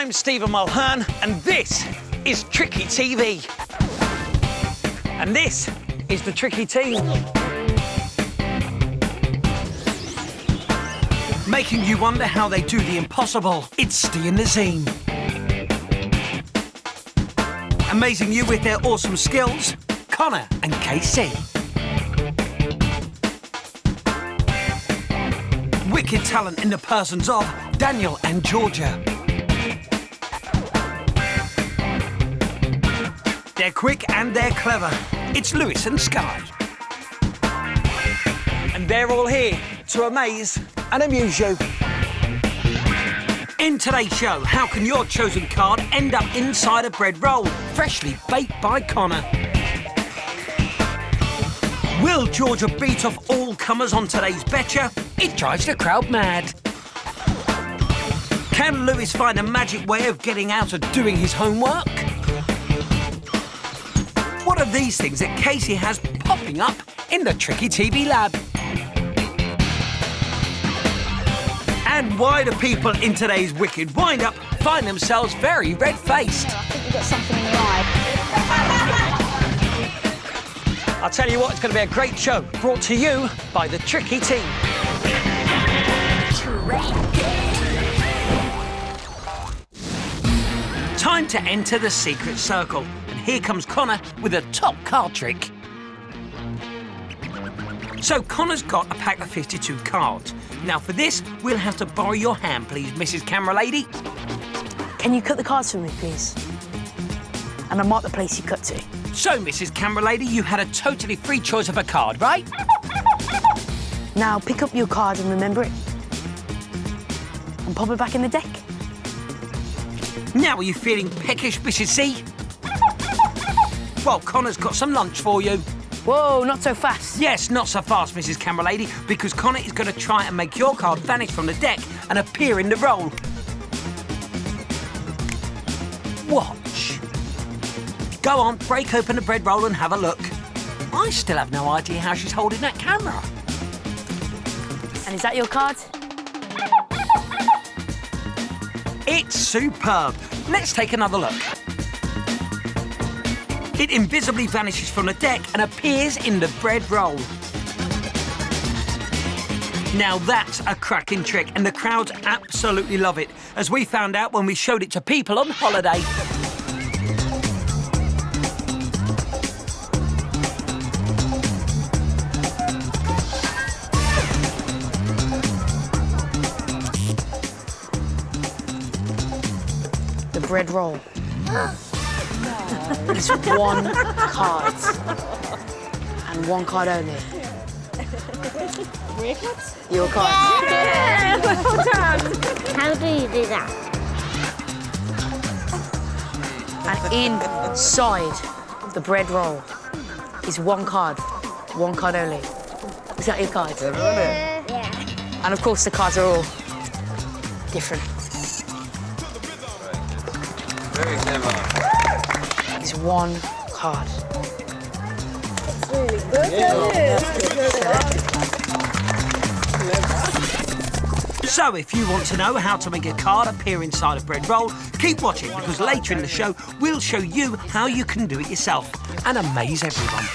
I'm Stephen Mulhern, and this is Tricky TV. And this is the Tricky Team. Making you wonder how they do the impossible, it's Steve and the Zine. Amazing you with their awesome skills, Connor and KC. Wicked talent in the persons of Daniel and Georgia. They're quick and they're clever. It's Lewis and Sky. And they're all here to amaze and amuse you. In today's show, how can your chosen card end up inside a bread roll, freshly baked by Connor? Will Georgia beat off all comers on today's Betcha? It drives the crowd mad. Can Lewis find a magic way of getting out of doing his homework? What are these things that Casey has popping up in the Tricky TV lab? And why do people in today's Wicked Windup find themselves very red-faced? I think you've got something in your eye. I'll tell you what, it's going to be a great show, brought to you by the Tricky Team. Time to enter the secret circle. And here comes Connor with a top card trick. So Connor's got a pack of 52 cards. Now for this, we'll have to borrow your hand, please, Mrs. Camera Lady. Can you cut the cards for me, please? And I'll mark the place you cut to. So, Mrs. Camera Lady, you had a totally free choice of a card, right? Now pick up your card and remember it. And pop it back in the deck. Now, are you feeling peckish, Mrs. C? Well, Connor's got some lunch for you. Whoa, not so fast. Yes, not so fast, Mrs. Camera Lady, because Connor is going to try and make your card vanish from the deck and appear in the roll. Watch. Go on, break open the bread roll and have a look. I still have no idea how she's holding that camera. And is that your card? It's superb. Let's take another look. It invisibly vanishes from the deck and appears in the bread roll. Now that's a cracking trick, and the crowds absolutely love it, as we found out when we showed it to people on holiday. The bread roll. It's one card. And one card only. Real cards? Your card. Yeah, well done. How do you do that? And inside the bread roll is one card only. Is that your card? Yeah. And of course the cards are all different. Very clever. It's one card. It's really good. Yeah. So if you want to know how to make a card appear inside a bread roll, keep watching, because later in the show, we'll show you how you can do it yourself and amaze everyone.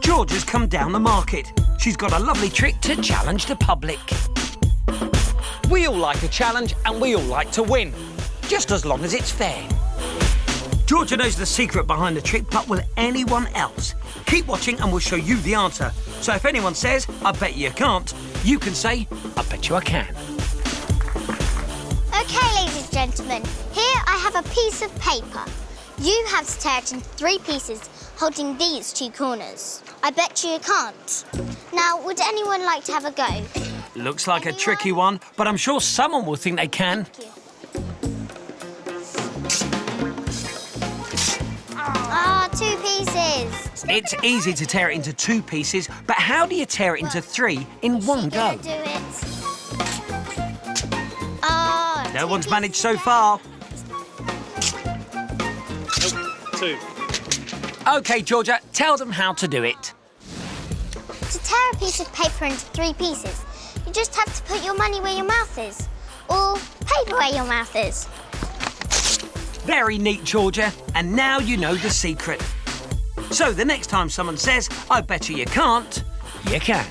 Georgia's come down the market. She's got a lovely trick to challenge the public. We all like a challenge and we all like to win, just as long as it's fair. Georgia knows the secret behind the trick, but will anyone else? Keep watching and we'll show you the answer. So if anyone says, I bet you can't, You can say, I bet you I can. OK, ladies and gentlemen, here I have a piece of paper. You have to tear it in 3 pieces, holding these 2 corners. I bet you can't. Now, would anyone like to have a go? Looks like a tricky one, but I'm sure someone will think they can. Ah, 2 pieces. It's easy to tear it into 2 pieces, but how do you tear it into 3 in one go? Do it. Ah, No one's managed so far. 2. OK, Georgia, tell them how to do it. To tear a piece of paper into 3 pieces, you just have to put your money where your mouth is. Or paper where your mouth is. Very neat, Georgia. And now you know the secret. So the next time someone says, I bet you can't, you can.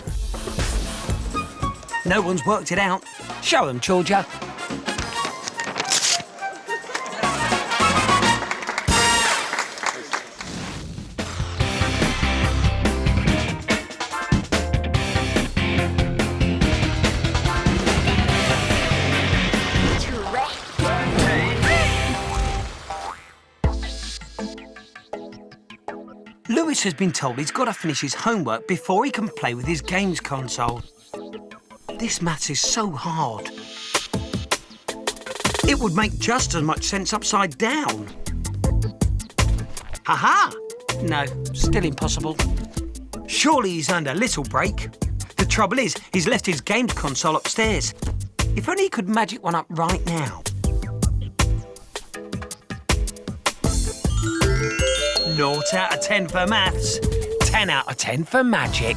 No one's worked it out. Show them, Georgia. Lewis has been told he's got to finish his homework before he can play with his games console. This maths is so hard. It would make just as much sense upside down. Ha-ha! No, still impossible. Surely he's earned a little break. The trouble is, he's left his games console upstairs. If only he could magic one up right now. Naught out of 10 for maths, 10 out of 10 for magic.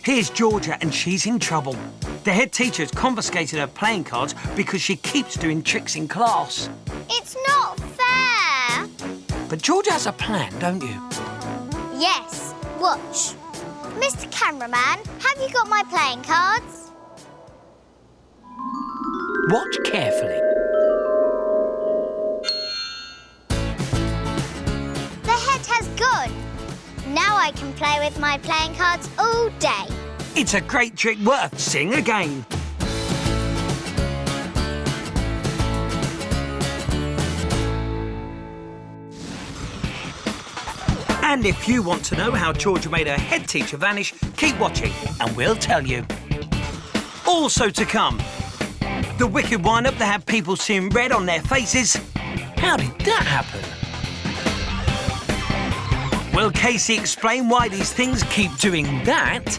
Here's Georgia, and she's in trouble. The head teacher's confiscated her playing cards because she keeps doing tricks in class. It's not fair. But Georgia has a plan, don't you? Yes, watch. Mr. Cameraman, have you got my playing cards? Watch carefully. The head has gone. Now I can play with my playing cards all day. It's a great trick worth seeing again. And if you want to know how Georgia made her head teacher vanish, keep watching and we'll tell you. Also to come, the wicked wind-up that had people seeing red on their faces. How did that happen? Will Casey explain why these things keep doing that?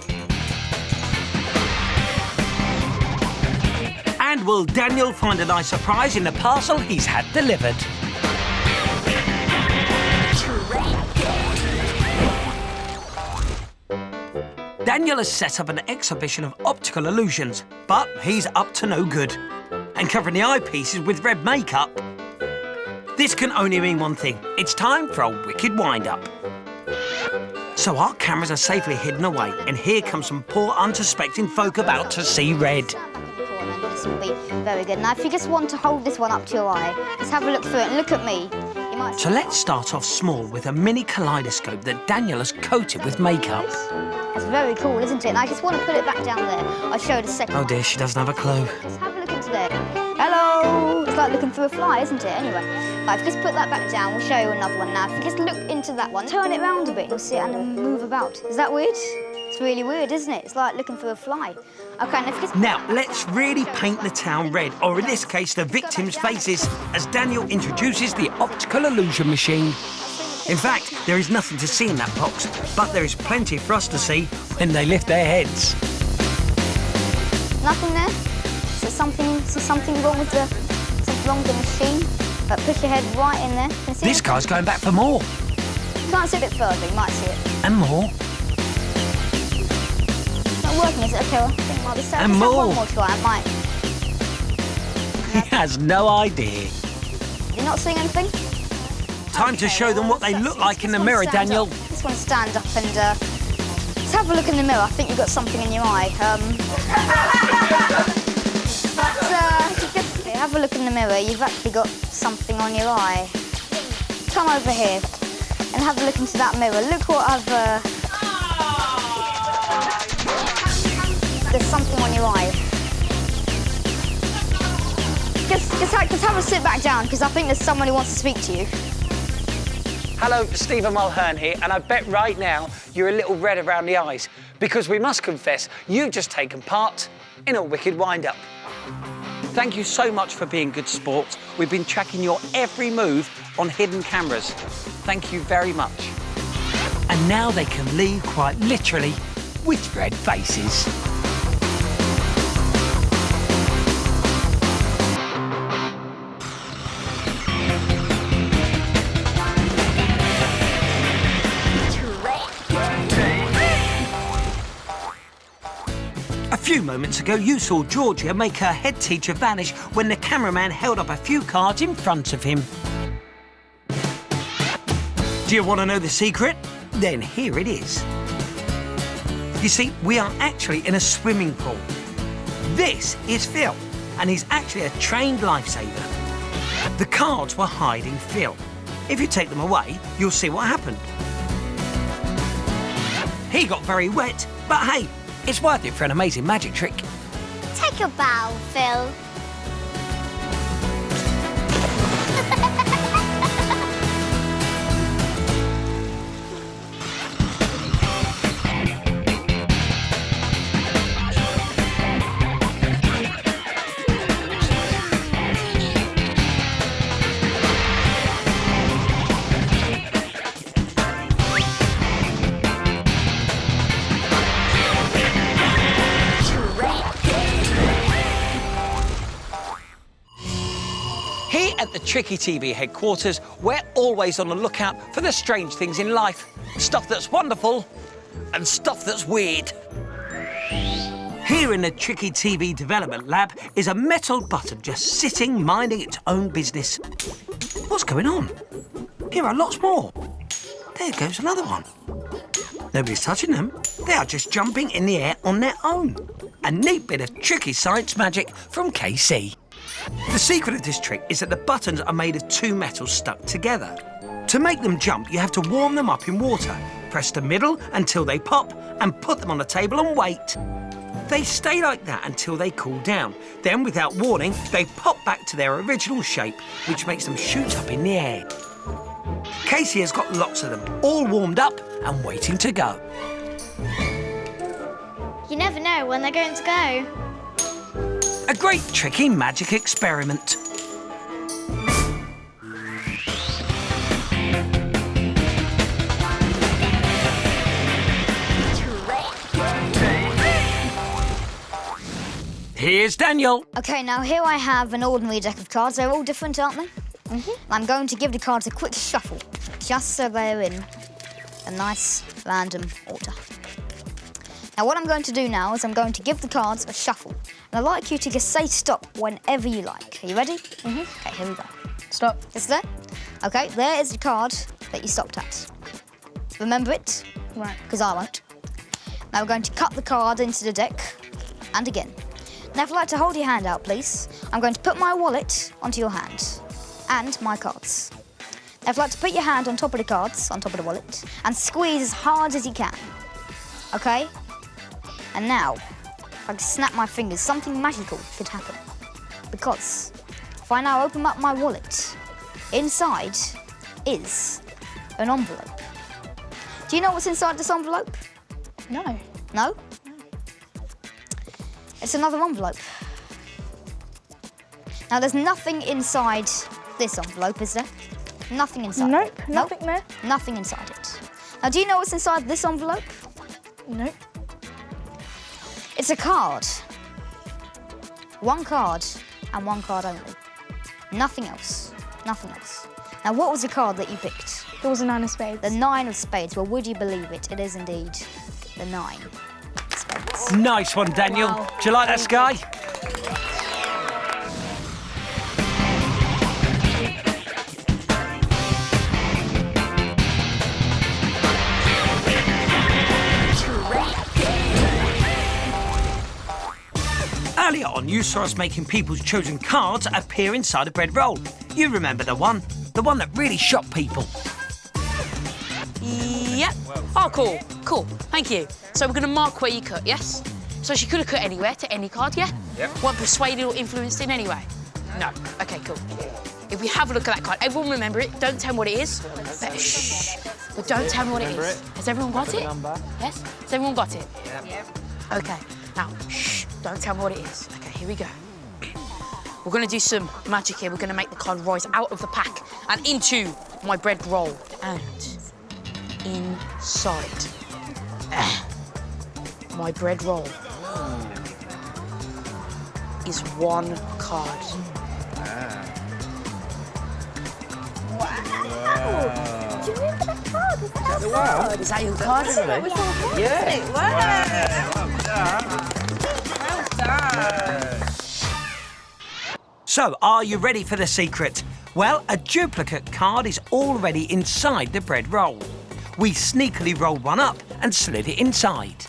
And will Daniel find a nice surprise in the parcel he's had delivered? Daniel has set up an exhibition of optical illusions, but he's up to no good. And covering the eyepieces with red makeup. This can only mean one thing. It's time for a wicked wind-up. So our cameras are safely hidden away, and here comes some poor unsuspecting folk about to see red. This will be very good. Now, if you just want to hold this one up to your eye, just have a look through it and look at me. You might... So let's start off small with a mini kaleidoscope that Daniel has coated with makeup. That's very cool, isn't it? And I just want to put it back down there. I'll show it a second. Oh dear, she doesn't have a clue. Just have a look into there. Hello! It's like looking through a fly, isn't it? Anyway, right, if you just put that back down, we'll show you another one now. If you just look into that one, turn it round a bit, you'll see it and move about. Is that weird? It's really weird, isn't it? It's like looking through a fly. OK, and if you just... Now, let's really paint the town red, or in this case, the victims' faces, as Daniel introduces the optical illusion machine. In fact, there is nothing to see in that box, but there is plenty for us to see when they lift their heads. Nothing there? Is there something wrong with the... Something wrong with the machine? But push your head right in there. Can you see This it? guy's going back for more. You can't see it a bit further, you might see it. And more. It's not working, is it? Okay, well, I think it might be so. And Let's have more. one more try, it might. He has no idea. You're not seeing anything? Time to show them what they look like in the mirror, Daniel. Just want to stand up and let's have a look in the mirror. I think you've got something in your eye. Okay, have a look in the mirror. You've actually got something on your eye. Come over here and have a look into that mirror. Look what I've... There's something on your eye. Just have a sit back down, because I think there's someone who wants to speak to you. Hello, Stephen Mulhern here, and I bet right now you're a little red around the eyes, because we must confess you've just taken part in a wicked wind-up. Thank you so much for being good sport. We've been tracking your every move on hidden cameras. Thank you very much. And now they can leave quite literally with red faces. A few moments ago, you saw Georgia make her head teacher vanish when the cameraman held up a few cards in front of him. Do you want to know the secret? Then here it is. You see, we are actually in a swimming pool. This is Phil, and he's actually a trained lifesaver. The cards were hiding Phil. If you take them away, you'll see what happened. He got very wet, but hey, it's worth it for an amazing magic trick. Take a bow, Phil. Here at the Tricky TV headquarters, we're always on the lookout for the strange things in life. Stuff that's wonderful and stuff that's weird. Here in the Tricky TV development lab is a metal button just sitting, minding its own business. What's going on? Here are lots more. There goes another one. Nobody's touching them. They are just jumping in the air on their own. A neat bit of tricky science magic from KC. The secret of this trick is that the buttons are made of two metals stuck together. To make them jump, you have to warm them up in water. Press the middle until they pop and put them on the table and wait. They stay like that until they cool down. Then, without warning, they pop back to their original shape, which makes them shoot up in the air. Casey has got lots of them, all warmed up and waiting to go. You never know when they're going to go. A great tricky magic experiment. Here's Daniel. Okay, now here I have an ordinary deck of cards. They're all different, aren't they? I'm going to give the cards a quick shuffle, just so they're in a nice random order. Now what I'm going to do now is I'm going to give the cards a shuffle. And I'd like you to just say stop whenever you like. Are you ready? Okay, here we go. Stop. It's there? Okay, there is the card that you stopped at. Remember it? Right. Because I won't. Now we're going to cut the card into the deck, and again. Now if you'd like to hold your hand out, please, I'm going to put my wallet onto your hand, and my cards. Now if you'd like to put your hand on top of the cards, on top of the wallet, and squeeze as hard as you can. Okay? And now, if I snap my fingers, something magical could happen. Because if I now open up my wallet, inside is an envelope. Do you know what's inside this envelope? No. No? It's another envelope. Now, there's nothing inside this envelope, is there? Nothing inside Nope, it. nothing there. Nothing inside it. Now, do you know what's inside this envelope? Nope. It's a card. One card and one card only. Nothing else. Nothing else. Now, what was the card that you picked? It was a 9 of spades. The 9 of spades. Well, would you believe it? It is indeed the 9 of spades. Nice one, Daniel. Wow. Do you like that, Sky? Earlier on, you saw us making people's chosen cards appear inside a bread roll. You remember the one that really shocked people. Yep. Oh, cool. Cool. Thank you. So we're going to mark where you cut, yes? So she could have cut anywhere to any card, yeah? Yep. Weren't persuaded or influenced in any way? No. OK, cool. If we have a look at that card, everyone remember it. Don't tell me what it is. Shh. But don't tell me what it is. Has everyone got it? Yes? Has everyone got it? Yep. OK. Now, shh. Don't tell me what it is. OK, here we go. We're going to do some magic here. We're going to make the card rise out of the pack and into my bread roll. And inside my bread roll is one card. Wow. Do you remember that card? Was that our card? Is that your card? That was our Yeah. Well done. So, are you ready for the secret? Well, a duplicate card is already inside the bread roll. We sneakily rolled one up and slid it inside.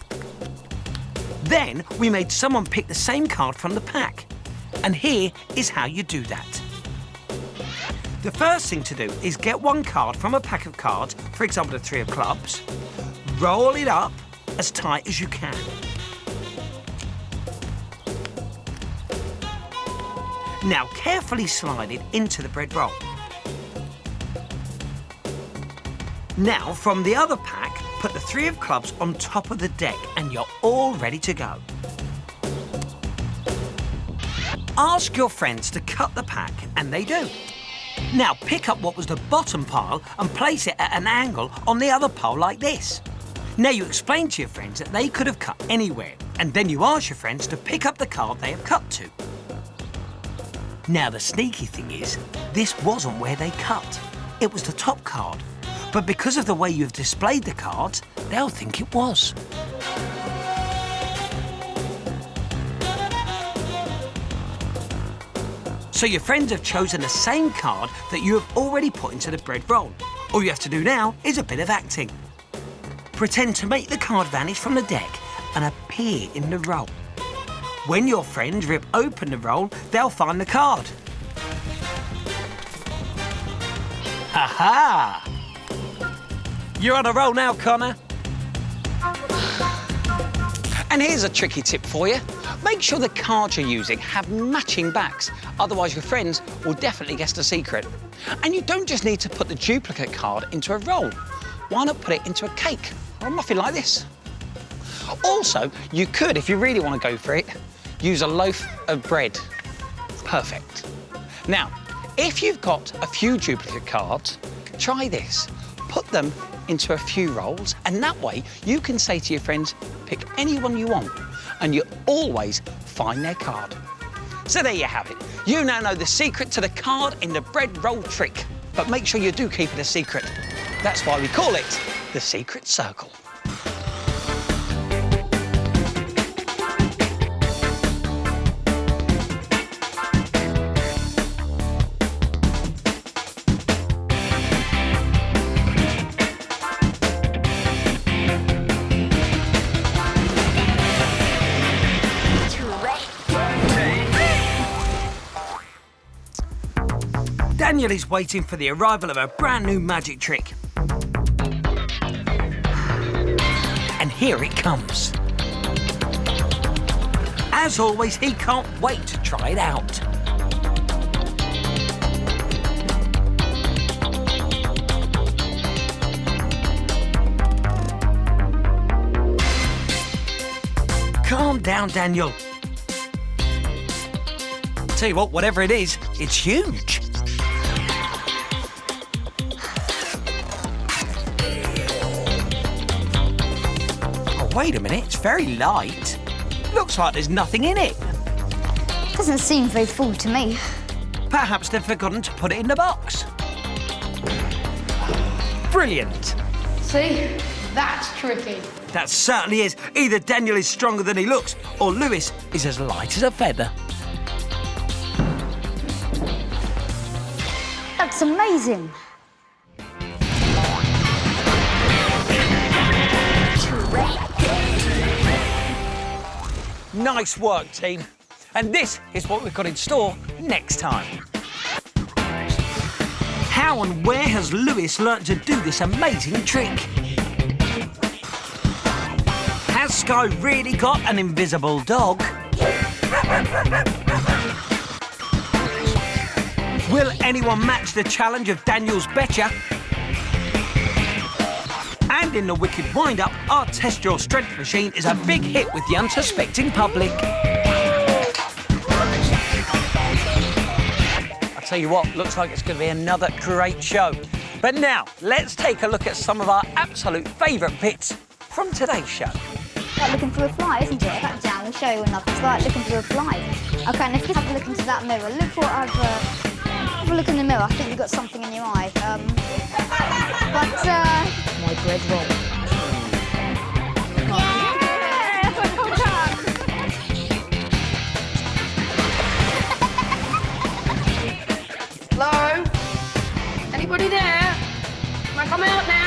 Then we made someone pick the same card from the pack. And here is how you do that. The first thing to do is get one card from a pack of cards, for example, the 3 of clubs, roll it up as tight as you can. Now carefully slide it into the bread roll. Now, from the other pack, put the 3 of clubs on top of the deck and you're all ready to go. Ask your friends to cut the pack, and they do. Now pick up what was the bottom pile and place it at an angle on the other pile like this. Now you explain to your friends that they could have cut anywhere, and then you ask your friends to pick up the card they have cut to. Now the sneaky thing is, this wasn't where they cut. It was the top card. But because of the way you've displayed the cards, they'll think it was. So your friends have chosen the same card that you have already put into the bread roll. All you have to do now is a bit of acting. Pretend to make the card vanish from the deck and appear in the roll. When your friends rip open the roll, they'll find the card. Ha-ha! You're on a roll now, Connor. And here's a tricky tip for you. Make sure the cards you're using have matching backs, otherwise your friends will definitely guess the secret. And you don't just need to put the duplicate card into a roll. Why not put it into a cake or a muffin like this? Also, you could, if you really want to go for it, use a loaf of bread. Perfect. Now, if you've got a few duplicate cards, try this. Put them into a few rolls, and that way you can say to your friends, pick anyone you want, and you always find their card. So there you have it. You now know the secret to the card in the bread roll trick. But make sure you do keep it a secret. That's why we call it the Secret Circle. Daniel is waiting for the arrival of a brand new magic trick. And here it comes. As always, he can't wait to try it out. Calm down, Daniel. Tell you what, whatever it is, it's huge. Wait a minute, it's very light. Looks like there's nothing in it. Doesn't seem very full to me. perhaps they've forgotten to put it in the box. Brilliant. See? That's tricky. That certainly is. Either Daniel is stronger than he looks, or Lewis is as light as a feather. That's amazing. Nice work, team. And this is what we've got in store next time. How and where has Lewis learnt to do this amazing trick? Has Sky really got an invisible dog? Will anyone match the challenge of Daniel's Betcha? And in the wicked wind-up, our Test Your Strength machine is a big hit with the unsuspecting public. I'll tell you what, looks like it's going to be another great show. But now, let's take a look at some of our absolute favourite bits from today's show. It's like looking through a fly, isn't it? Back down, we'll show you another. It's like looking through a fly. OK, and if you have a look into that mirror, look what I've... have a look in the mirror. I think you've got something in your eye. My bread roll. Yeah! Well done! Hello? Anybody there? Can I come out now?